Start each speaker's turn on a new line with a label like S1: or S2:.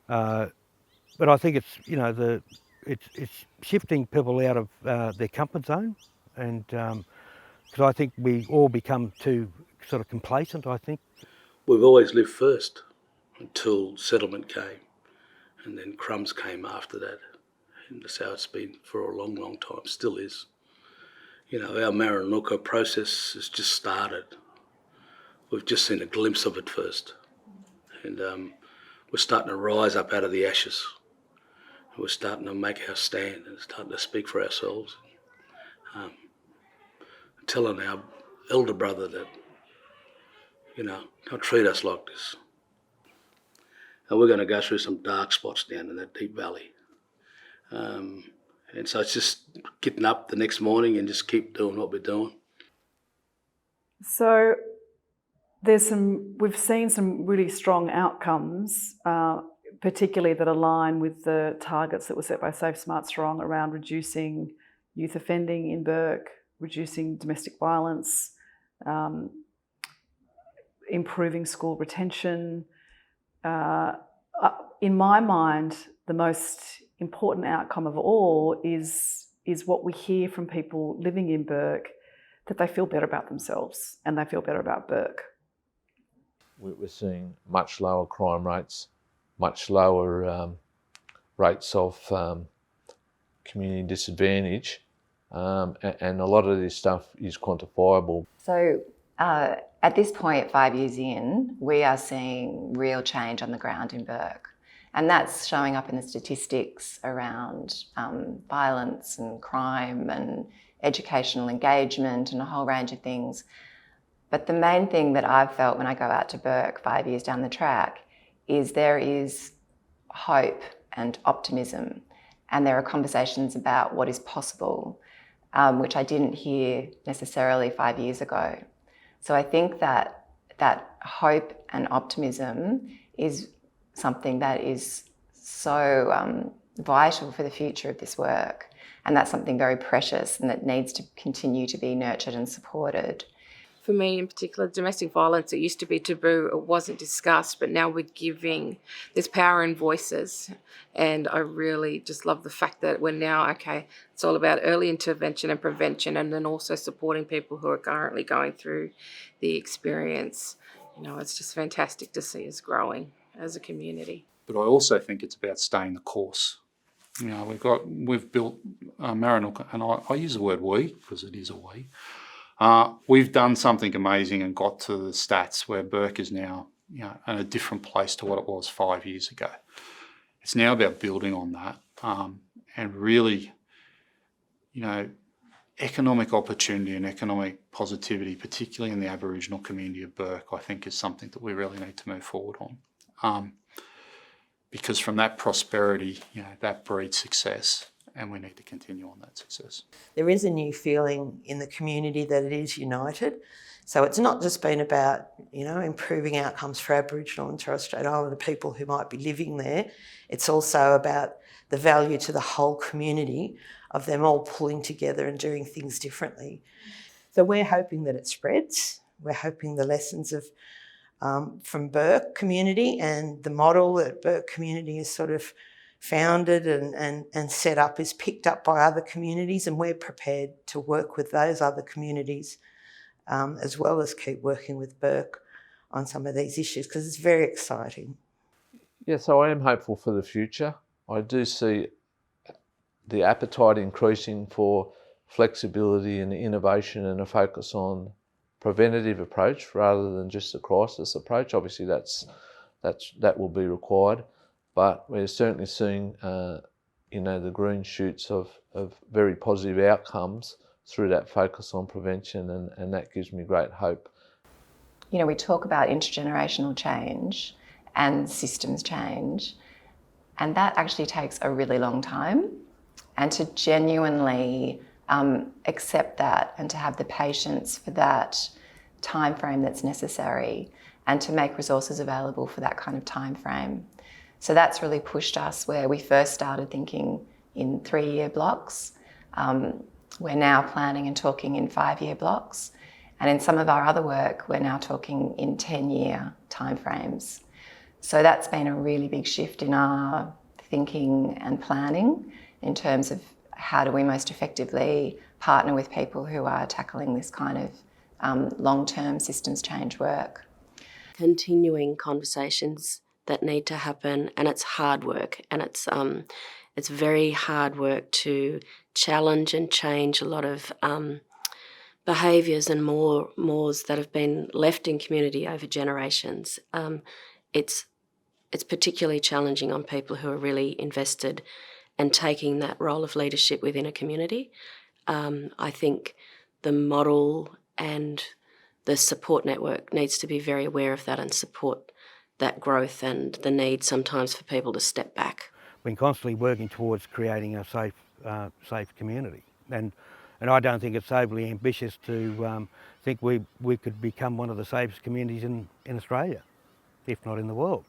S1: But I think it's, you know, it's shifting people out of their comfort zone, and because I think we all become too sort of complacent, I think.
S2: We've always lived first until settlement came, and then crumbs came after that. And that's how it's been for a long, long time, still is. You know, our Maranguka process has just started. We've just seen a glimpse of it first. And we're starting to rise up out of the ashes. We're starting to make our stand and starting to speak for ourselves. Telling our elder brother that, you know, don't treat us like this. And we're going to go through some dark spots down in that deep valley. And so it's just getting up the next morning and just keep doing what we're doing.
S3: So we've seen some really strong outcomes, particularly that align with the targets that were set by Safe, Smart, Strong around reducing youth offending in Bourke, reducing domestic violence, improving school retention. In my mind, the most important outcome of all is what we hear from people living in Bourke, that they feel better about themselves and they feel better about Bourke.
S4: We're seeing much lower crime rates, much lower rates of community disadvantage, and a lot of this stuff is quantifiable.
S5: So at this point, 5 years in, we are seeing real change on the ground in Bourke. And that's showing up in the statistics around violence and crime and educational engagement and a whole range of things. But the main thing that I've felt when I go out to Bourke 5 years down the track is there is hope and optimism, and there are conversations about what is possible, which I didn't hear necessarily 5 years ago. So I think that hope and optimism is something that is so vital for the future of this work. And that's something very precious and that needs to continue to be nurtured and supported.
S6: For me in particular, domestic violence, it used to be taboo, it wasn't discussed, but now we're giving, there's power in voices. And I really just love the fact that we're now, okay, it's all about early intervention and prevention, and then also supporting people who are currently going through the experience. You know, it's just fantastic to see us growing as a community.
S7: But I also think it's about staying the course. You know, we've built Maranguka, and I use the word we because it is a we. We've done something amazing and got to the stats where Bourke is now, you know, in a different place to what it was 5 years ago. It's now about building on that and really, you know, economic opportunity and economic positivity, particularly in the Aboriginal community of Bourke, I think is something that we really need to move forward on. Because from that prosperity, you know, that breeds success, and we need to continue on that success.
S8: There is a new feeling in the community that it is united. So it's not just been about, you know, improving outcomes for Aboriginal and Torres Strait Islander people who might be living there. It's also about the value to the whole community of them all pulling together and doing things differently. So we're hoping that it spreads. We're hoping the lessons of from Bourke community and the model that Bourke community has sort of founded and set up is picked up by other communities, and we're prepared to work with those other communities as well as keep working with Bourke on some of these issues because it's very exciting.
S4: Yeah, so I am hopeful for the future. I do see the appetite increasing for flexibility and innovation and a focus on preventative approach rather than just a crisis approach. Obviously that will be required, but we're certainly seeing you know, the green shoots of very positive outcomes through that focus on prevention, and that gives me great hope.
S5: You know, we talk about intergenerational change and systems change, and that actually takes a really long time. And to genuinely accept that and to have the patience for that time frame that's necessary and to make resources available for that kind of time frame. So that's really pushed us where we first started thinking in 3-year blocks. We're now planning and talking in 5-year blocks. And in some of our other work, we're now talking in 10-year timeframes. So that's been a really big shift in our thinking and planning in terms of how do we most effectively partner with people who are tackling this kind of long-term systems change work.
S9: Continuing conversations that need to happen, and it's hard work, and it's very hard work to challenge and change a lot of behaviours and mores that have been left in community over generations. It's particularly challenging on people who are really invested and taking that role of leadership within a community. I think the model and the support network needs to be very aware of that and support that growth and the need sometimes for people to step back.
S1: Been constantly working towards creating a safe community, and I don't think it's overly ambitious to think we could become one of the safest communities in Australia, if not in the world.